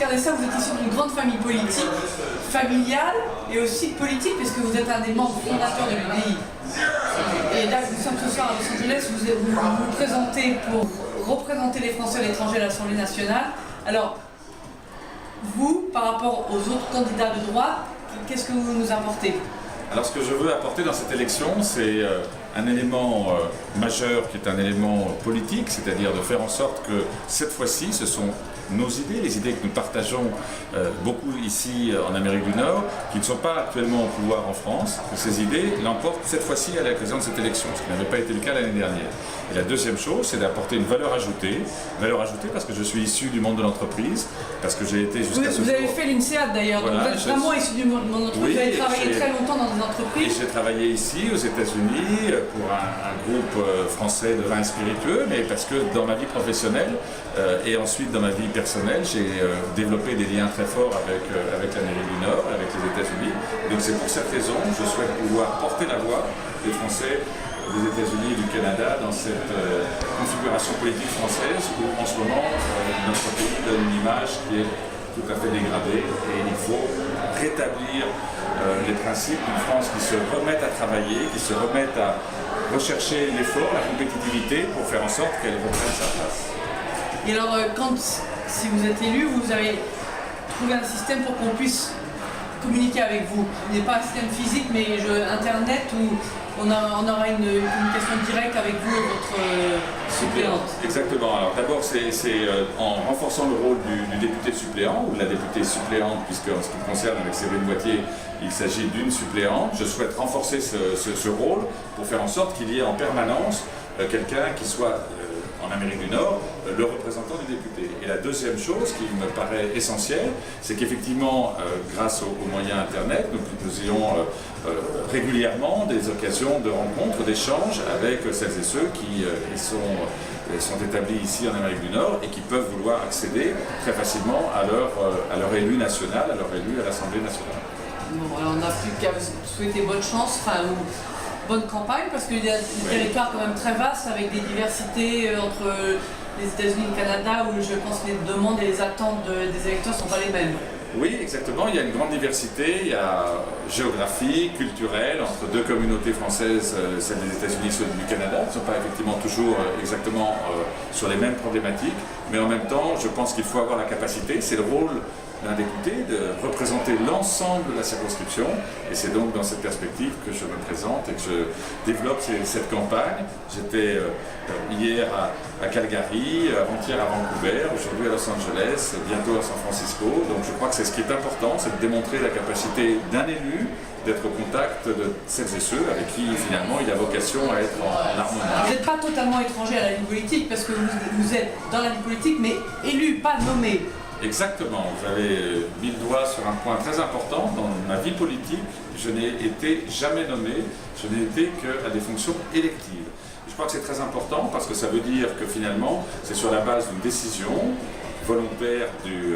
Carnessa, vous êtes issu d'une grande famille politique, familiale et aussi politique, puisque vous êtes un des membres fondateurs de l'UDI. Et là, nous sommes ce soir à Los Angeles, vous présentez pour représenter les Français à l'étranger à l'Assemblée nationale. Alors, vous, par rapport aux autres candidats de droite, qu'est-ce que vous nous apportez? Alors ce que je veux apporter dans cette élection, c'est un élément majeur qui est un élément politique, c'est-à-dire de faire en sorte que cette fois-ci, ce sont nos idées, les idées que nous partageons beaucoup ici en Amérique du Nord, qui ne sont pas actuellement au pouvoir en France, que ces idées l'emportent cette fois-ci à l'occasion de cette élection, ce qui n'avait pas été le cas l'année dernière. Et la deuxième chose, c'est d'apporter une valeur ajoutée parce que je suis issu du monde de l'entreprise, parce que j'ai été jusqu'à ce jour... Vous avez fait l'INSEAD d'ailleurs, voilà, donc vous êtes vraiment issu du monde de l'entreprise, oui, vous avez travaillé très longtemps dans des entreprises. Et j'ai travaillé ici aux États-Unis pour un groupe français de vins spiritueux, mais parce que dans ma vie professionnelle et ensuite dans ma vie personnelle, j'ai développé des liens très forts avec l'Amérique du Nord, avec les États-Unis. Donc c'est pour cette raison que je souhaite pouvoir porter la voix des Français des États-Unis et du Canada dans cette configuration politique française où en ce moment notre pays donne une image qui est tout à fait dégradée et il faut rétablir les principes d'une France qui se remette à travailler, qui se remette à rechercher l'effort, la compétitivité pour faire en sorte qu'elle reprenne sa place. Et alors, si vous êtes élu, vous avez trouvé un système pour qu'on puisse communiquer avec vous. Il n'est pas un système physique, mais Internet où on aura une communication directe avec vous et votre suppléante. Exactement. Alors d'abord, c'est en renforçant le rôle du député suppléant ou de la députée suppléante, puisque en ce qui me concerne avec Séverine Boitier, il s'agit d'une suppléante. Je souhaite renforcer ce rôle pour faire en sorte qu'il y ait en permanence quelqu'un qui soit en Amérique du Nord, le représentant du député. Et la deuxième chose qui me paraît essentielle, c'est qu'effectivement, grâce aux moyens Internet, nous ayons régulièrement des occasions de rencontres, d'échanges avec celles et ceux qui sont établis ici en Amérique du Nord et qui peuvent vouloir accéder très facilement à leur élu national, à leur élu à l'Assemblée nationale. Bon, alors on n'a plus qu'à vous souhaiter bonne chance. Bonne campagne parce qu'il y a des territoires quand même très vastes avec des diversités entre les États-Unis et le Canada où je pense que les demandes et les attentes des électeurs ne sont pas les mêmes. Oui, exactement. Il y a une grande diversité, il y a géographique, culturelle, entre deux communautés françaises, celle des États-Unis et celle du Canada, qui ne sont pas effectivement toujours exactement sur les mêmes problématiques, mais en même temps, je pense qu'il faut avoir la capacité, c'est le rôle d'un député de représenter l'ensemble de la circonscription et c'est donc dans cette perspective que je me présente et que je développe cette campagne. J'étais hier à Calgary, avant-hier à Vancouver, aujourd'hui à Los Angeles, bientôt à San Francisco. Donc je crois que c'est ce qui est important, c'est de démontrer la capacité d'un élu d'être au contact de celles et ceux avec qui finalement il a vocation à être en harmonie. Vous n'êtes pas totalement étranger à la vie politique parce que vous êtes dans la vie politique mais élu, pas nommé. Exactement, vous avez mis le doigt sur un point très important. Dans ma vie politique, je n'ai été jamais nommé, je n'ai été qu'à des fonctions électives. Je crois que c'est très important parce que ça veut dire que finalement, c'est sur la base d'une décision volontaire du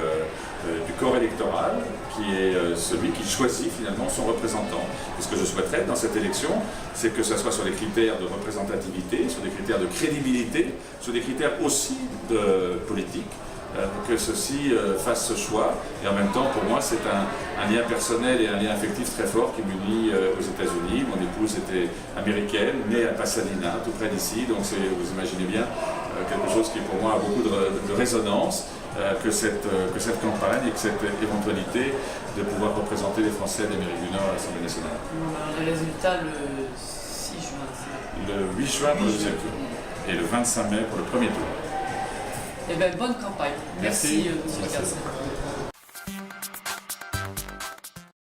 corps électoral qui est celui qui choisit finalement son représentant. Et ce que je souhaiterais dans cette élection, c'est que ce soit sur les critères de représentativité, sur des critères de crédibilité, sur des critères aussi de politique, que ceux-ci fassent ce choix. Et en même temps, pour moi, c'est un lien personnel et un lien affectif très fort qui m'unit aux États-Unis. Mon épouse était américaine, née à Pasadena, tout près d'ici. Donc vous imaginez bien quelque chose qui pour moi a beaucoup de résonance, que cette campagne et que cette éventualité de pouvoir représenter les Français d'Amérique du Nord à l'Assemblée nationale. Le résultat le 6 juin. Le 8 juin pour le deuxième tour et le 25 mai pour le premier tour. Eh bien, bonne campagne. Merci. Merci.